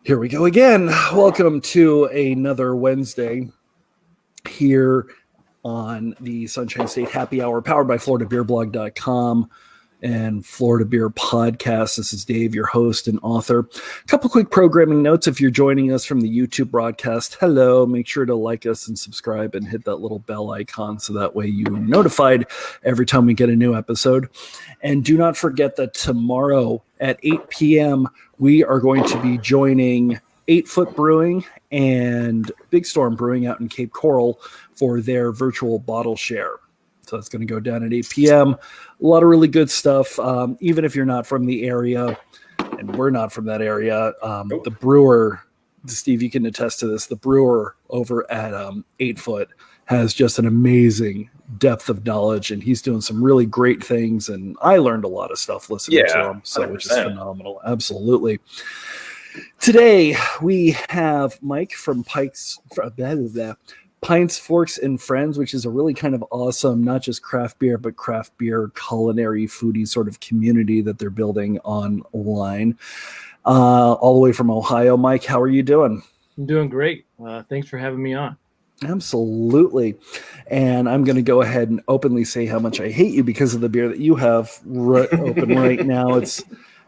Here we go again. Welcome to another Wednesday here on the Sunshine State Happy Hour, powered by FloridaBeerBlog.com and Florida Beer Podcast. This is Dave, your host and author. A couple quick programming notes. If you're joining us from the YouTube broadcast, hello. Make sure to like us and subscribe and hit that little bell icon so that way you're notified every time we get a new episode. And do not forget that tomorrow at 8 p.m., we are going to be joining 8 Foot Brewing and Big Storm Brewing out in Cape Coral for their virtual bottle share. So it's going to go down at 8 p.m. A lot of really good stuff. Even if you're not from the area, and we're not from that area, the brewer, Steve, you can attest to this, the brewer over at 8 Foot has just an amazing depth of knowledge, and he's doing some really great things. And I learned a lot of stuff listening to him, so which is phenomenal. Absolutely. Today we have Mike from Pints, Forks, and Friends, which is a really kind of awesome, not just craft beer, but craft beer culinary foodie sort of community that they're building online, all the way from Ohio. Mike, how are you doing? I'm doing great. Thanks for having me on. Absolutely. And I'm going to go ahead and openly say how much I hate you because of the beer that you have open right now.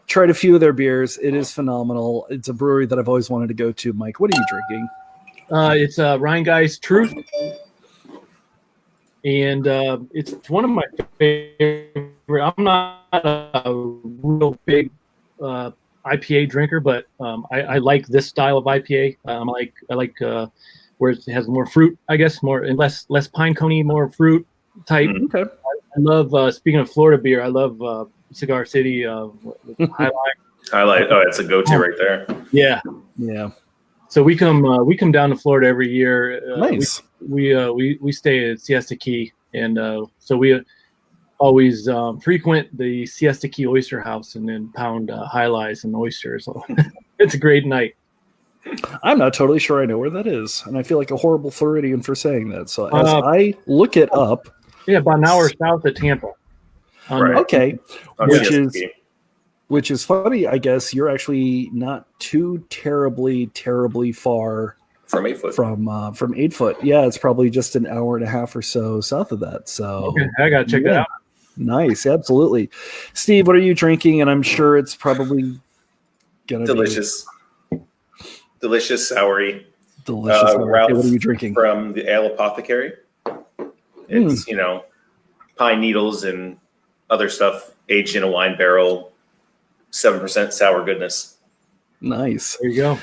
Tried a few of their beers. It is phenomenal. It's a brewery that I've always wanted to go to. Mike, what are you drinking? It's Rheinguy's Truth. And it's one of my favorite. I'm not a real big IPA drinker, but I like this style of IPA. I like where it has more fruit, I guess, more and less pine coney, more fruit type. Okay. I love, speaking of Florida beer, I love Cigar City Highlight. Oh, it's a go-to right there. Yeah. So we come down to Florida every year. Nice. We stay at Siesta Key, and so we always frequent the Siesta Key Oyster House and then pound High Lives and oysters. So it's a great night. I'm not totally sure I know where that is, and I feel like a horrible Floridian for saying that. So as I look it up, about an hour south of Tampa. Right. Okay, which is funny. I guess you're actually not too terribly far from 8 Foot. From 8 Foot. Yeah, it's probably just an hour and a half or so south of that. So okay, I gotta check that out. Nice, absolutely. Steve, what are you drinking? And I'm sure it's probably gonna delicious soury. Delicious. Ralph, what are you drinking? From the Ale Apothecary. It's pine needles and other stuff aged in a wine barrel, 7% sour goodness. Nice. There you go.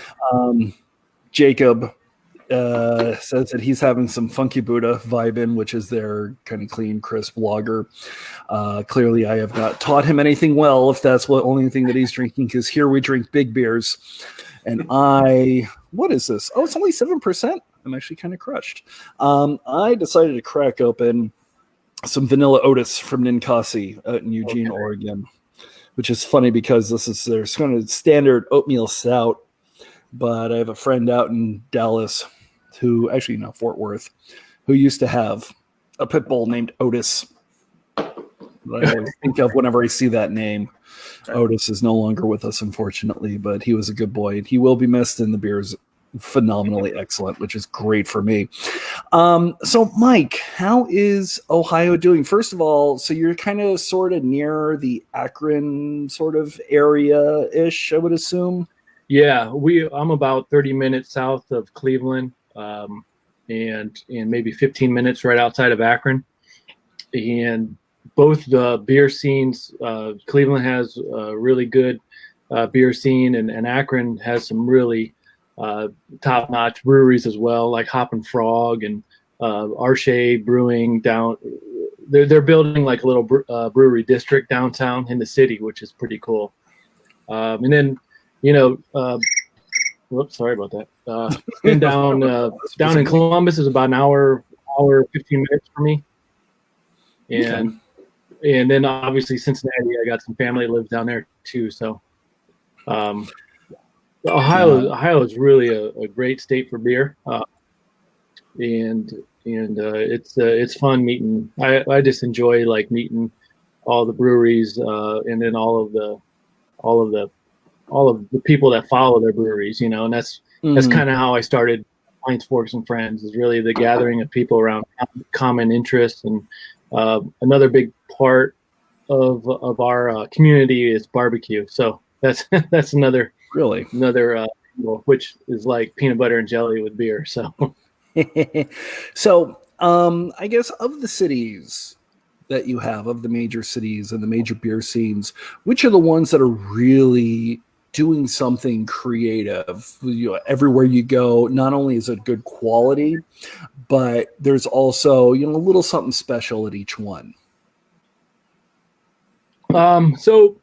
Jacob says that he's having some Funky Buddha vibe in, which is their kind of clean, crisp lager. Clearly, I have not taught him anything well if that's the only thing that he's drinking, because here we drink big beers. And what is this? Oh, it's only 7%. I'm actually kind of crushed. I decided to crack open some Vanilla Otis from Ninkasi out in Eugene, Oregon, which is funny because this is their kind of standard oatmeal stout. But I have a friend out in Dallas Fort Worth, who used to have a pit bull named Otis. That I always think of whenever I see that name. Otis is no longer with us, unfortunately, but he was a good boy, and he will be missed, and the beer is phenomenally excellent, which is great for me. So, Mike, how is Ohio doing? First of all, so you're kind of sort of near the Akron sort of area-ish, I would assume? Yeah, I'm about 30 minutes south of Cleveland, and maybe 15 minutes right outside of Akron. And both the beer scenes, Cleveland has a really good beer scene, and Akron has some really top-notch breweries as well, like Hop and Frog and Arche Brewing down. They're building like a little brewery district downtown in the city, which is pretty cool. And then, whoops, sorry about that. Then down in Columbus is about an hour 15 minutes for me. And and then obviously Cincinnati, I got some family that lives down there too. So Ohio is really a great state for beer. And it's fun meeting. I just enjoy like meeting all the breweries and then all of the all of the people that follow their breweries, and that's kind of how I started Pints, Forks, and Friends, is really the gathering of people around common interests. And another big part of our community is barbecue. So that's another which is like peanut butter and jelly with beer. So so I guess of the cities that you have, of the major cities and the major beer scenes, which are the ones that are really doing something creative? Everywhere you go, not only is it good quality, but there's also a little something special at each one. So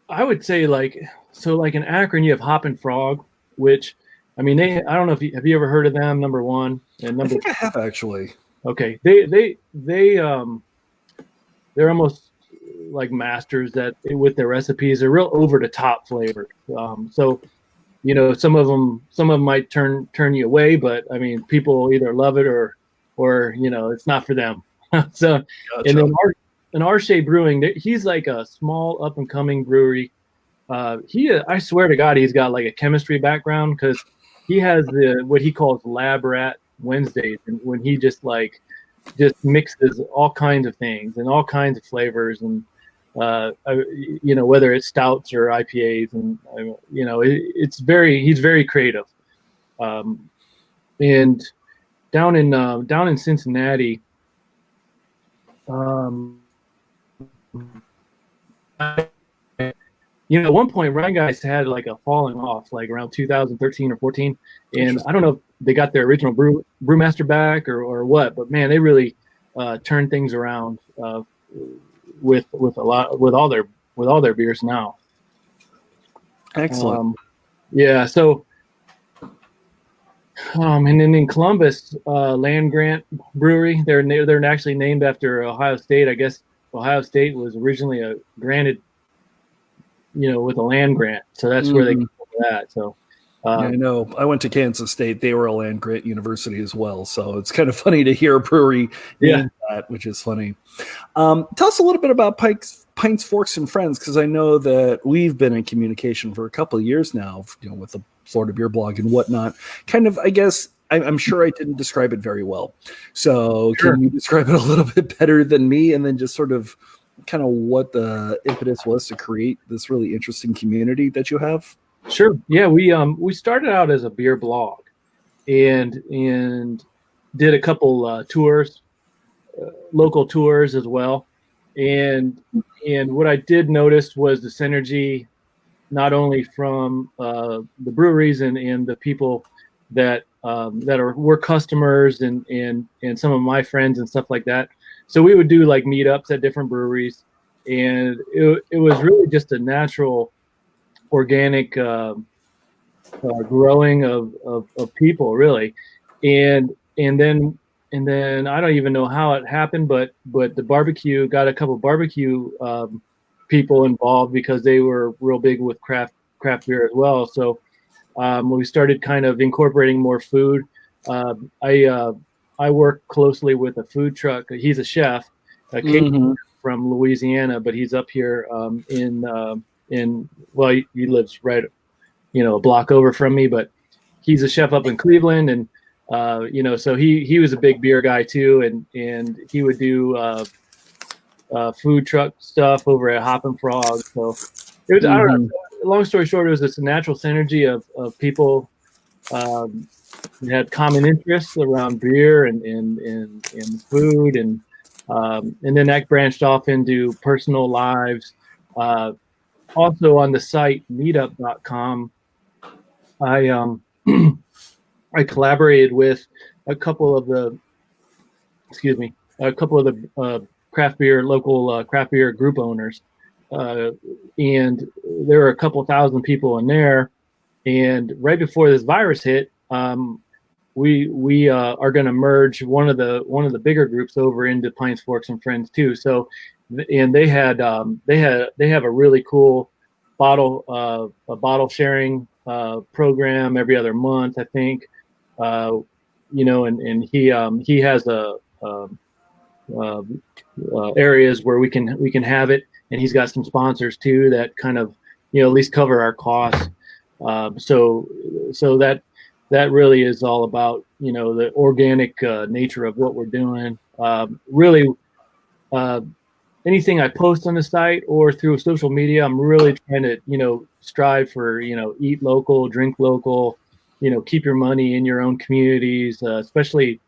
I would say like in Akron, you have Hop and Frog, which, I mean, I don't know if have you ever heard of them? Number one and number. I think I have, actually. Okay, they're almost like masters with their recipes. They're real over the top flavor. So some of them might turn you away, but I mean, people either love it or it's not for them. So gotcha. And then Arshay Brewing, he's like a small up and coming brewery. I swear to God, he's got like a chemistry background, because he has what he calls Lab Rat Wednesdays, and when he just mixes all kinds of things and all kinds of flavors, and whether it's stouts or IPAs, and he's very creative. And down in Cincinnati, at one point, Ryan Guys had like a falling off, like around 2013 or 14, and I don't know if they got their original brewmaster back or what, but man, they really turned things around with all their beers now. Excellent. Yeah. So, and then in Columbus, Land Grant Brewery, they're actually named after Ohio State. I guess Ohio State was originally granted, with a land grant, so that's where they got that. So. I know. I went to Kansas State. They were a land grant university as well. So it's kind of funny to hear a brewery name that, which is funny. Tell us a little bit about Pints, Forks, and Friends, because I know that we've been in communication for a couple of years now, with the Florida Beer Blog and whatnot. Kind of, I guess, I'm sure I didn't describe it very well. So Sure. Can you describe it a little bit better than me, and then just sort of kind of what the impetus was to create this really interesting community that you have? Sure. Yeah, we started out as a beer blog, and did a couple tours, local tours as well, and what I did notice was the synergy, not only from the breweries and the people that were customers and some of my friends and stuff like that. So we would do like meetups at different breweries, and it was really just a natural, organic growing of people, really, and then I don't even know how it happened, but the barbecue got a couple of barbecue people involved, because they were real big with craft beer as well. So we started kind of incorporating more food. I work closely with a food truck. He's a chef, from Louisiana, but he's up here he lives right, a block over from me, but he's a chef up in Cleveland, and so he was a big beer guy too, and he would do food truck stuff over at Hop and Frog. So it was, I don't know, long story short, it was this natural synergy of people who had common interests around beer and food, and then that branched off into personal lives. Also on the site meetup.com, I collaborated with a couple of the local craft beer group owners, and there were a couple thousand people in there. And right before this virus hit, we are going to merge one of the bigger groups over into Pints, Forks, and Friends too. So, and they have a really cool bottle sharing program every other month, I think. And he has areas where we can have it, and he's got some sponsors too that kind of at least cover our costs. So that really is all about, the organic nature of what we're doing. Really, anything I post on the site or through social media, I'm really trying to, strive for, eat local, drink local, keep your money in your own communities, especially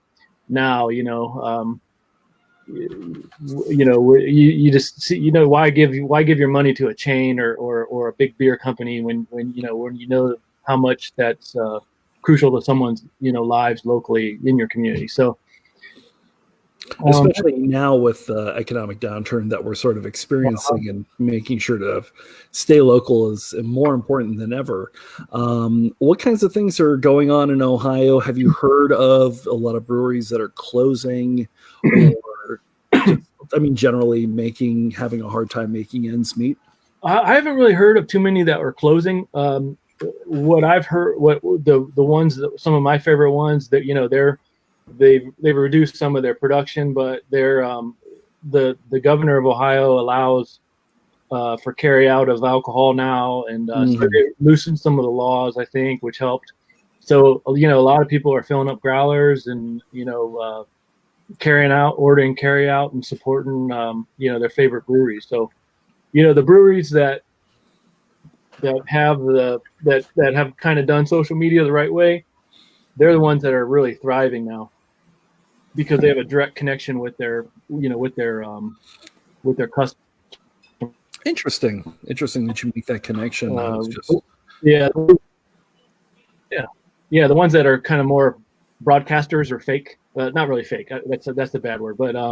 now, you just see, why give your money to a chain or a big beer company when you know how much that's crucial to someone's lives locally in your community. So especially now with the economic downturn that we're sort of experiencing, and making sure to stay local is more important than ever. What kinds of things are going on in Ohio? Have you heard of a lot of breweries that are closing, or generally having a hard time making ends meet? I haven't really heard of too many that are closing. What I've heard, the ones that, some of my favorite ones that they've reduced some of their production, but they're the governor of Ohio allows for carry out of alcohol now, and so they loosened some of the laws, I think, which helped. So a lot of people are filling up growlers and ordering carry out and supporting their favorite breweries. So the breweries that have kind of done social media the right way, they're the ones that are really thriving now, because they have a direct connection with their customers. Interesting that you make that connection. Yeah, the ones that are kind of more broadcasters or fake, not really fake. That's a bad word, but I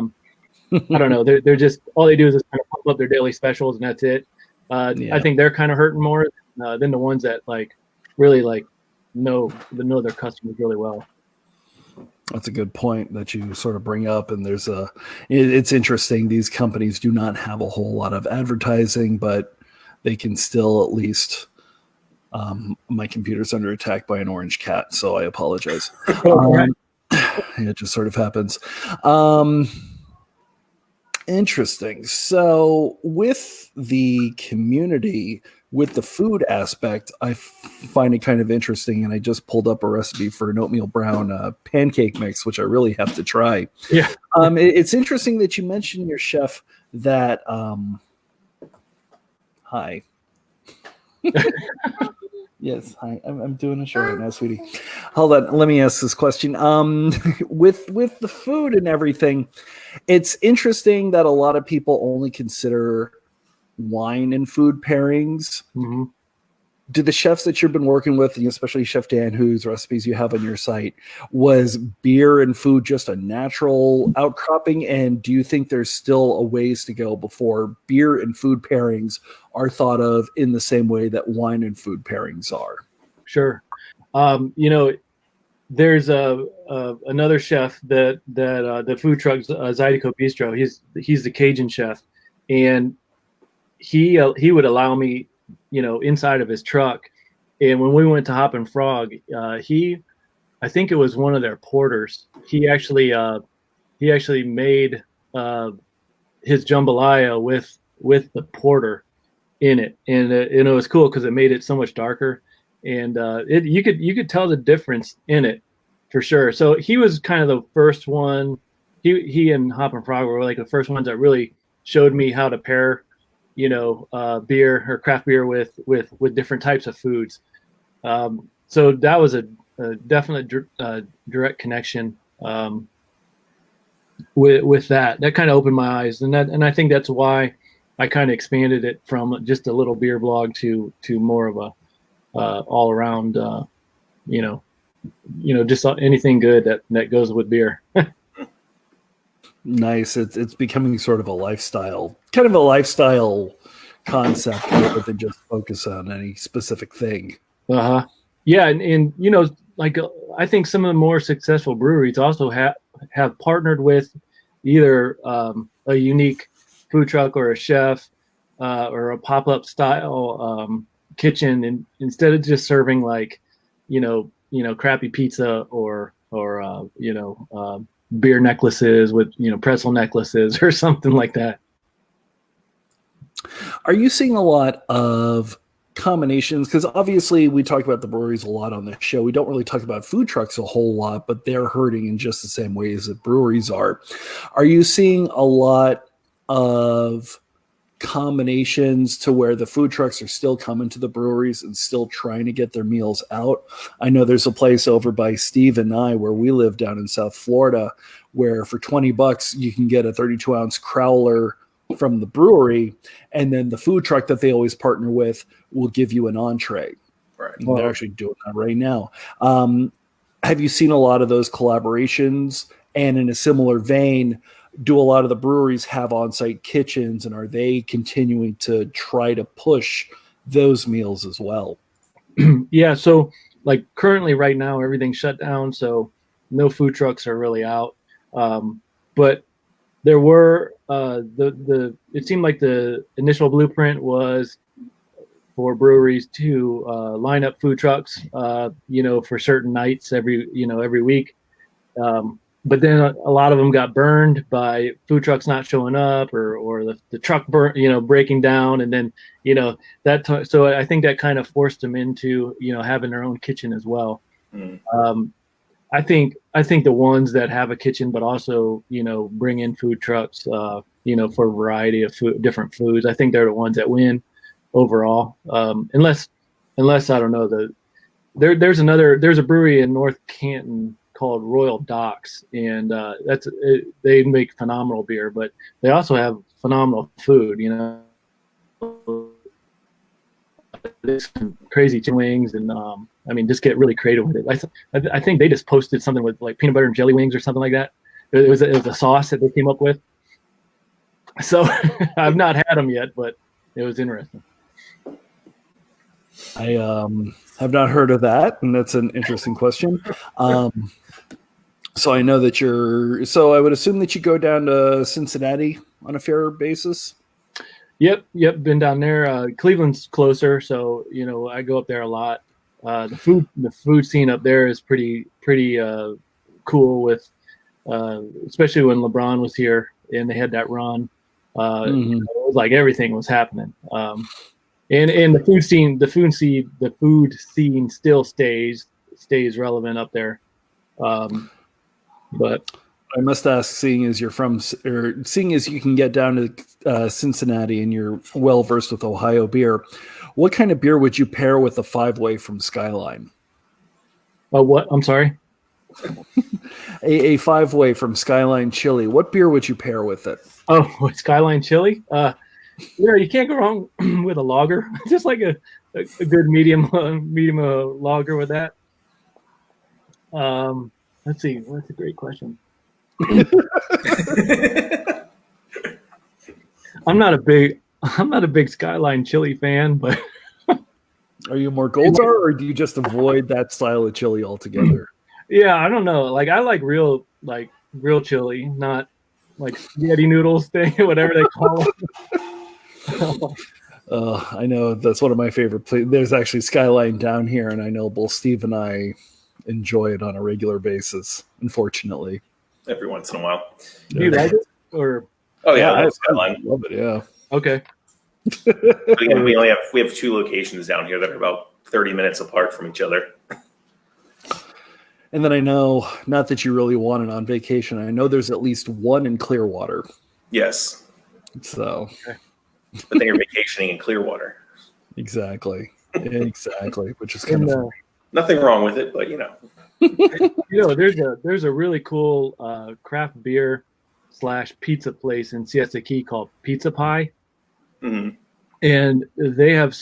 don't know. They're just, all they do is just kind of pump up their daily specials and that's it. I think they're kind of hurting more than the ones that really know their customers really well. That's a good point that you sort of bring up. And it's interesting. These companies do not have a whole lot of advertising, but they can still at least, my computer's under attack by an orange cat, so I apologize. It just sort of happens. Interesting. So with the community, with the food aspect, I find it kind of interesting, and I just pulled up a recipe for an oatmeal brown pancake mix, which I really have to try. Yeah. It's interesting that you mentioned your chef that hi. Yes, hi. I'm doing a show right now, sweetie. Hold on, let me ask this question. With the food and everything, it's interesting that a lot of people only consider wine and food pairings. Mm-hmm. Do the chefs that you've been working with, especially Chef Dan, whose recipes you have on your site, was beer and food just a natural outcropping? And do you think there's still a ways to go before beer and food pairings are thought of in the same way that wine and food pairings are? Sure. There's another chef that the food truck Zydeco Bistro. He's the Cajun chef, and he would allow me, inside of his truck. And when we went to Hop and Frog, I think it was one of their porters. He actually made his jambalaya with the porter in it, and it was cool because it made it so much darker, and you could tell the difference in it for sure. So he was kind of the first one. He and Hop and Frog were like the first ones that really showed me how to pair beer or craft beer with different types of foods. So that was a definite direct connection with that. That kind of opened my eyes, and I think that's why I kind of expanded it from just a little beer blog to more of a all around, just anything good that goes with beer. Nice. It's becoming sort of a lifestyle concept rather than just focus on any specific thing. Yeah, and I think some of the more successful breweries also have partnered with either a unique food truck or a chef or a pop-up style kitchen, and instead of just serving crappy pizza or beer necklaces with pretzel necklaces or something like that. Are you seeing a lot of combinations, because obviously we talk about the breweries a lot on the show. We don't really talk about food trucks a whole lot, but they're hurting in just the same ways that breweries are. Are you seeing a lot of combinations to where the food trucks are still coming to the breweries and still trying to get their meals out? I know there's a place over by Steve and I where we live down in South Florida where for $20 you can get a 32-ounce crowler from the brewery, and then the food truck that they always partner with will give you an entree. Right. And they're actually doing that right now. Have you seen a lot of those collaborations? And in a similar vein, do a lot of the breweries have on-site kitchens, and are they continuing to try to push those meals as well? Yeah, so like currently right now everything's shut down, so no food trucks are really out. But there were it seemed like the initial blueprint was for breweries to line up food trucks, for certain nights every week. But then a lot of them got burned by food trucks not showing up, or the truck breaking down, and then so I think that kind of forced them into having their own kitchen as well. I think the ones that have a kitchen but also bring in food trucks for a variety of different foods, I think they're the ones that win overall. Unless I don't know, there's a brewery in North Canton called Royal Docks, and they make phenomenal beer, but they also have phenomenal food. Crazy chicken wings, and just get really creative with it. I think they just posted something with like peanut butter and jelly wings or something like that. It was a sauce that they came up with. So I've not had them yet, but it was interesting. I have not heard of that, and that's an interesting question. So I know that so I would assume that you go down to Cincinnati on a fair basis. Yep. Been down there. Cleveland's closer, so I go up there a lot. The food scene up there is pretty cool, with especially when LeBron was here and they had that run. It was like everything was happening. And the food scene still stays relevant up there. But I must ask, seeing as you can get down to Cincinnati and you're well versed with Ohio beer, what kind of beer would you pair with a 5-way from Skyline? What? I'm sorry. a 5-way from Skyline Chili. What beer would you pair with it? Oh, Skyline Chili. You can't go wrong with a lager. Just like a good medium lager with that. Let's see. That's a great question. I'm not a big Skyline Chili fan, but are you more Goldar, or do you just avoid that style of chili altogether? Yeah, I don't know. Like I like real chili, not like spaghetti noodles thing, whatever they call it. I know that's one of my favorite places. There's actually Skyline down here, and I know both Steve and I enjoy it on a regular basis, unfortunately. Every once in a while. Do you like it? Or oh yeah, I Skyline. Love it, yeah. Okay. But again, we have 2 locations down here that are about 30 minutes apart from each other. And then I know, not that you really want it on vacation, I know there's at least one in Clearwater. Yes. So. But then you're vacationing in Clearwater. Exactly. Which is kind of nothing wrong with it, but there's a really cool craft beer / pizza place in Siesta Key called Pizza Pie. Mm-hmm. And they have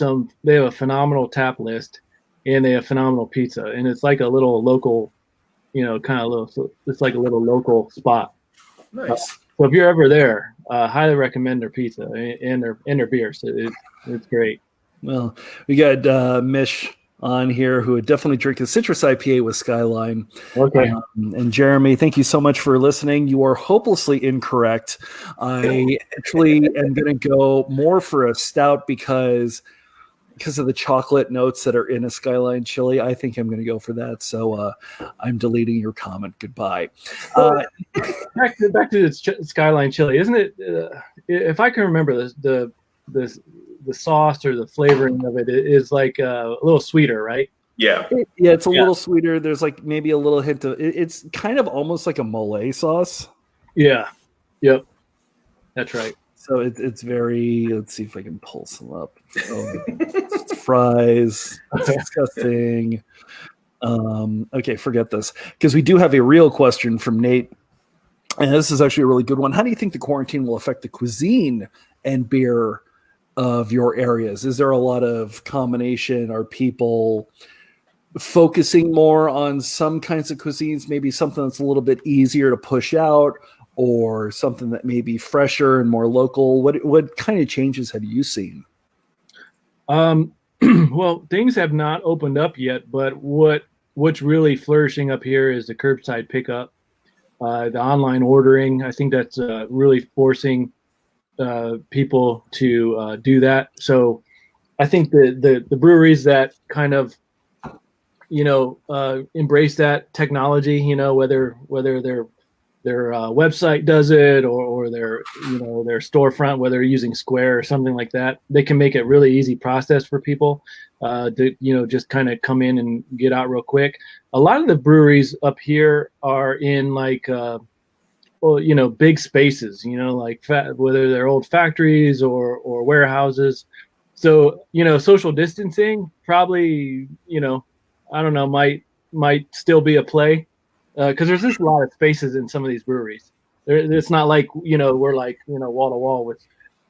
a phenomenal tap list, and they have phenomenal pizza, and it's like a little local, it's like a little local spot. Nice. So if you're ever there, highly recommend their pizza and their beer. So it's great. Well, we got Mish on here who would definitely drink a citrus IPA with Skyline. Okay. And Jeremy, thank you so much for listening. You are hopelessly incorrect. I actually am going to go more for a stout because of the chocolate notes that are in a Skyline Chili. I think I'm going to go for that. So I'm deleting your comment. Goodbye. Back to the Skyline Chili, isn't it? If I can remember, the the sauce or the flavoring of it is like a little sweeter, right? Yeah. Yeah, it's a little sweeter. There's like maybe a little hint of it's kind of almost like a mole sauce. Yeah. Yep. That's right. So it's very. Let's see if I can pull some up. Oh, it's fries. It's disgusting. Okay, forget this because we do have a real question from Nate, and this is actually a really good one. How do you think the quarantine will affect the cuisine and beer of your areas? Is there a lot of combination? Are people focusing more on some kinds of cuisines, maybe something that's a little bit easier to push out, or something that may be fresher and more local? What kind of changes have you seen? Well, things have not opened up yet, but what's really flourishing up here is the curbside pickup, the online ordering. I think that's really forcing people to do that. So I think the breweries that kind of embrace that technology, whether their website does it or their their storefront, whether they're using Square or something like that, they can make it really easy process for people to just kind of come in and get out real quick. A lot of the breweries up here are in like big spaces, like whether they're old factories or warehouses. So social distancing probably I don't know, might still be a play. Because there's just a lot of spaces in some of these breweries. It's not like we're like wall to wall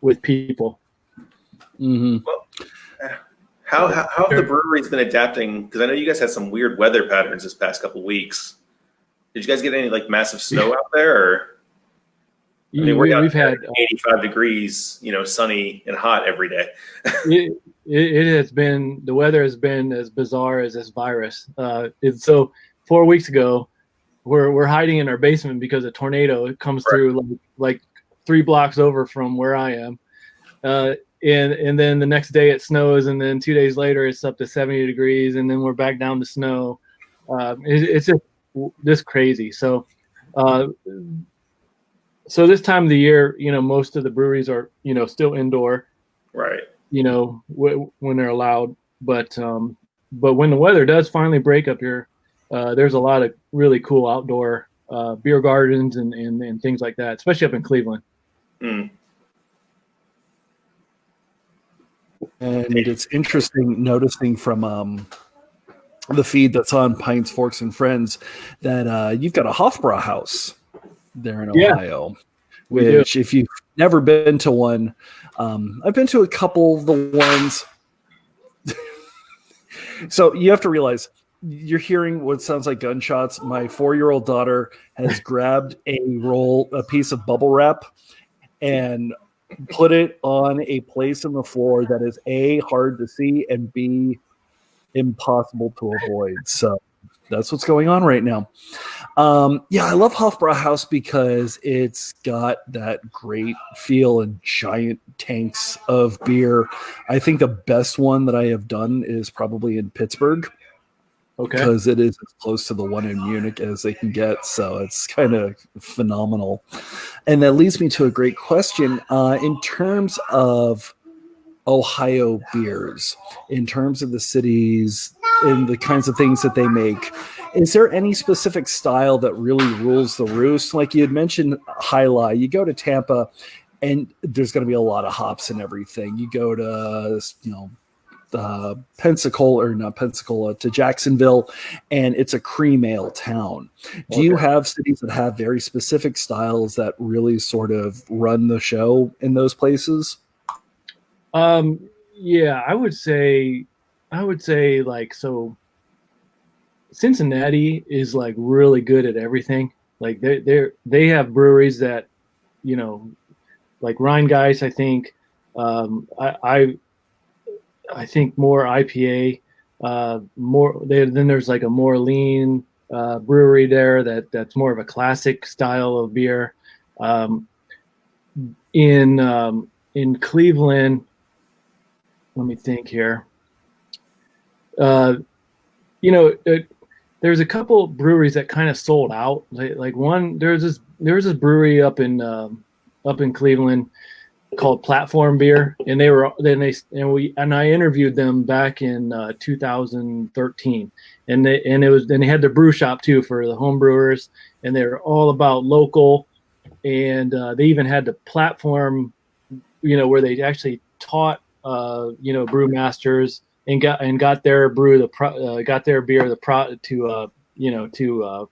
with people. Mm-hmm. Well, how have the breweries been adapting? Because I know you guys had some weird weather patterns this past couple weeks. Did you guys get any like massive snow out there? Or I mean, we've had 85 degrees, sunny and hot every day. it has been, the weather has been as bizarre as this virus. So 4 weeks ago, we're hiding in our basement because a tornado comes through like 3 blocks over from where I am, and then the next day it snows, and then 2 days later it's up to 70 degrees, and then we're back down to snow. It's just crazy. So this time of the year, most of the breweries are still indoor, right? When they're allowed, but when the weather does finally break up here, there's a lot of really cool outdoor beer gardens and things like that, especially up in Cleveland. Mm. And it's interesting noticing from the feed that's on Pints, Forks, and Friends that you've got a Hofbrauhaus there in Ohio, which if you've never been to one, I've been to a couple of the ones. So you have to realize you're hearing what sounds like gunshots. My 4-year-old daughter has grabbed a piece of bubble wrap and put it on a place on the floor that is A, hard to see, and B, impossible to avoid. So that's what's going on right now. I love Hofbrauhaus because it's got that great feel and giant tanks of beer. I think the best one that I have done is probably in Pittsburgh. Okay. Because it is as close to the one in Munich as they can get. So it's kind of phenomenal. And that leads me to a great question. In terms of Ohio beers, in terms of the cities and the kinds of things that they make, is there any specific style that really rules the roost? Like you had mentioned High Lie, you go to Tampa and there's going to be a lot of hops and everything. You go to, Pensacola to Jacksonville, and it's a cream ale town. Do you have cities that have very specific styles that really sort of run the show in those places? Yeah, I would say like, so Cincinnati is like really good at everything. Like they have breweries that, like Rheingeist, I think, I think more IPA, then there's like a more lean brewery there that's more of a classic style of beer. In Cleveland, let me think here. There's a couple breweries that kind of sold out. Like one, there's this brewery up in Cleveland called Platform Beer, and I interviewed them back in 2013, and they had the brew shop too for the home brewers, and they're all about local, and they even had the platform, where they actually taught brewmasters and got their beer to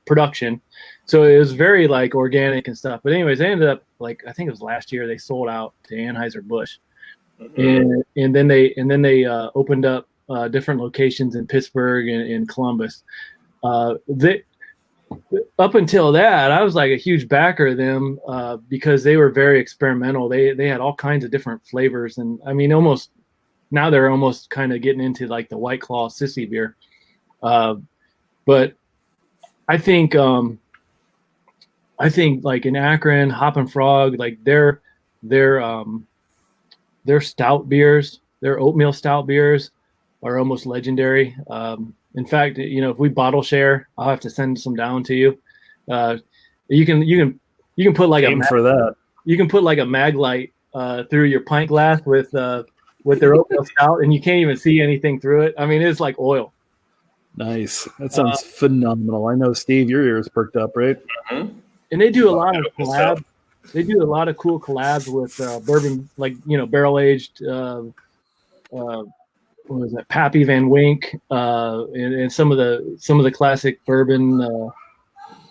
production. So it was very like organic and stuff. But anyways, they ended up, like, I think it was last year, they sold out to Anheuser-Busch. And then they opened up different locations in Pittsburgh and in Columbus. Up until that, I was like a huge backer of them because they were very experimental. They had all kinds of different flavors, and I mean, now they're almost kind of getting into like the White Claw sissy beer. But I think like in Akron, Hop and Frog, like their stout beers, their oatmeal stout beers are almost legendary. In fact, if we bottle share, I'll have to send some down to you. You can put like you can put like a mag light through your pint glass with their oatmeal stout, and you can't even see anything through it. I mean, it's like oil. Nice. That sounds phenomenal. I know, Steve, your ears perked up, right? Mm-hmm. And they do a lot of collabs. They do a lot of cool collabs with bourbon, like barrel aged. What was that? Pappy Van Wink, and some of the classic bourbon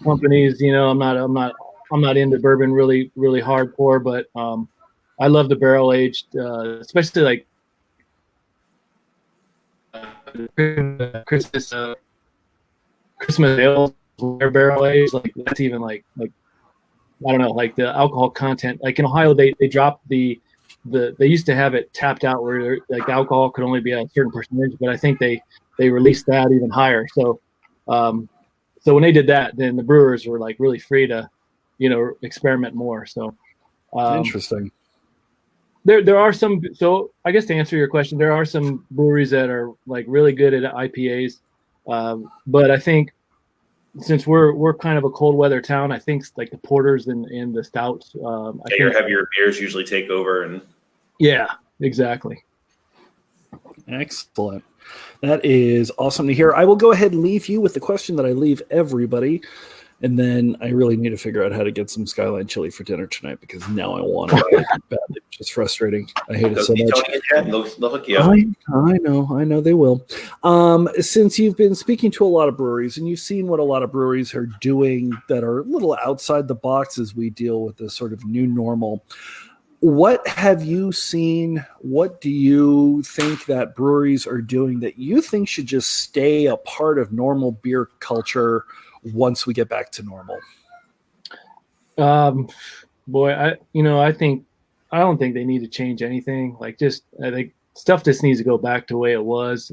companies. I'm not into bourbon really hardcore, but I love the barrel aged, especially like Christmas ales, barrel aged. Like that's even like I don't know, like the alcohol content. Like in Ohio, they dropped they used to have it tapped out where like alcohol could only be a certain percentage, but I think they released that even higher. So so when they did that, then the brewers were like really free to experiment more. So interesting. There are some. So I guess to answer your question, there are some breweries that are like really good at IPAs, but I think since we're kind of a cold weather town, I think like the porters and the stouts. Your heavier beers usually take over, and yeah, exactly. Excellent. That is awesome to hear. I will go ahead and leave you with the question that I leave everybody. And then I really need to figure out how to get some Skyline chili for dinner tonight because now I want it badly, which is frustrating. I hate it so much. They'll hook you up. I know they will. Since you've been speaking to a lot of breweries and you've seen what a lot of breweries are doing that are a little outside the box as we deal with this sort of new normal, what have you seen? What do you think that breweries are doing that you think should just stay a part of normal beer culture once we get back to normal? Boy, I don't think they need to change anything. I think stuff just needs to go back to the way it was.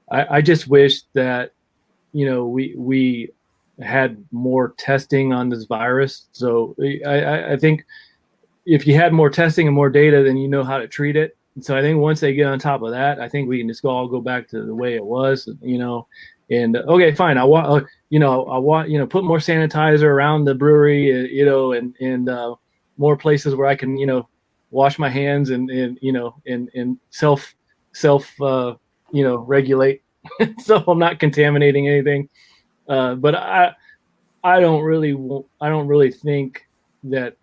I just wish that, we had more testing on this virus. So I think if you had more testing and more data, then you know how to treat it. And so I think once they get on top of that, I think we can just all go back to the way it was, and okay, fine. I want put more sanitizer around the brewery, and more places where I can, wash my hands and self regulate, so I'm not contaminating anything. But I don't really think that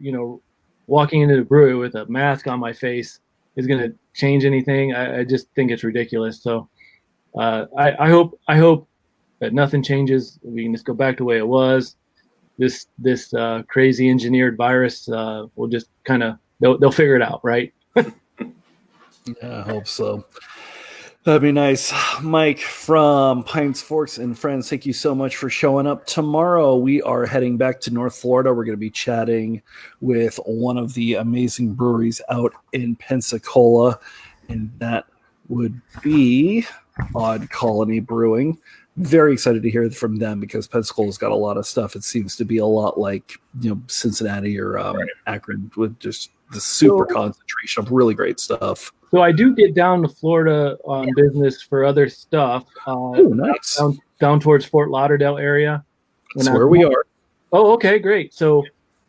walking into the brewery with a mask on my face is going to change anything. I just think it's ridiculous. So I hope that nothing changes. We can just go back to the way it was. This crazy engineered virus will just kind of they'll figure it out, right? Yeah, I hope so. That'd be nice. Mike from Pints, Forks, and Friends, thank you so much for showing up. Tomorrow we are heading back to North Florida. We're going to be chatting with one of the amazing breweries out in Pensacola, and that would be Odd Colony Brewing. Very excited to hear from them because Pensacola's got a lot of stuff. It seems to be a lot like Cincinnati or Akron with just the super concentration of really great stuff. So I do get down to Florida on business for other stuff. Nice. Down towards Fort Lauderdale area. That's where we are. Oh, okay, great. So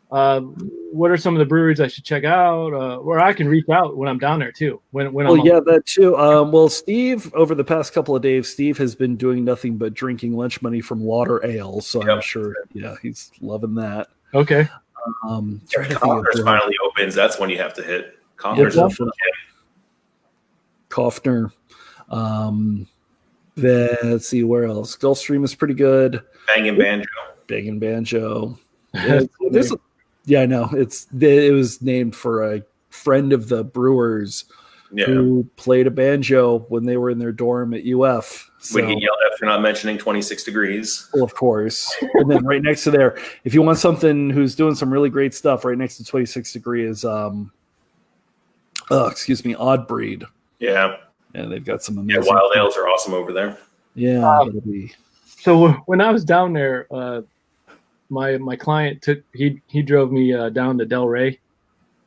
what are some of the breweries I should check out, or I can reach out when I'm down there too. That too. Well, Steve, over the past couple of days, Steve has been doing nothing but drinking lunch money from water ale. So I'm sure, he's loving that. Okay. Kaufner's finally opens. That's when you have to hit. Kaufner's Kaufner. Let's see where else. Gulfstream is pretty good. Bangin' Banjo. Yeah, I know. It was named for a friend of the Brewers who played a banjo when they were in their dorm at UF. So, we get yelled at for not mentioning 26 Degrees. Well, of course. And then right next to there, if you want something who's doing some really great stuff, right next to 26 Degrees, Odd Breed. Yeah. And they've got some amazing. Yeah, wild ales are awesome over there. Yeah. So when I was down there, my client he drove me down to Delray.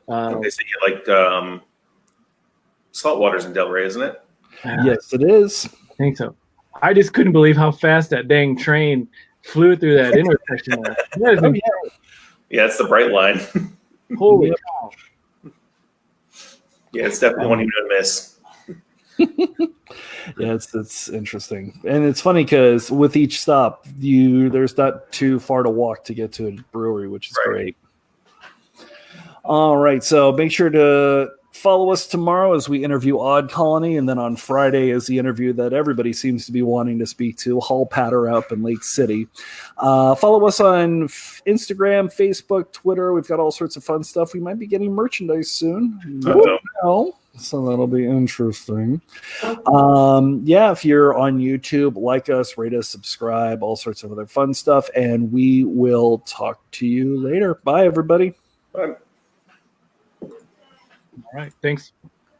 They say you like saltwater's in Delray, isn't it? Yes, it is. I think so. I just couldn't believe how fast that dang train flew through that intersection. Yeah, it's the bright line. Holy cow! Yeah, it's definitely one you're gonna miss. Yeah, it's interesting, and it's funny because with each stop, there's not too far to walk to get to a brewery, which is great. All right, so make sure to follow us tomorrow as we interview Odd Colony, and then on Friday is the interview that everybody seems to be wanting to speak to, Hull Patter up in Lake City. Follow us on Instagram, Facebook, Twitter. We've got all sorts of fun stuff. We might be getting merchandise soon. So that'll be interesting. If you're on YouTube, like us, rate us, subscribe, all sorts of other fun stuff, and we will talk to you later. Bye, everybody. Bye. All right. Thanks.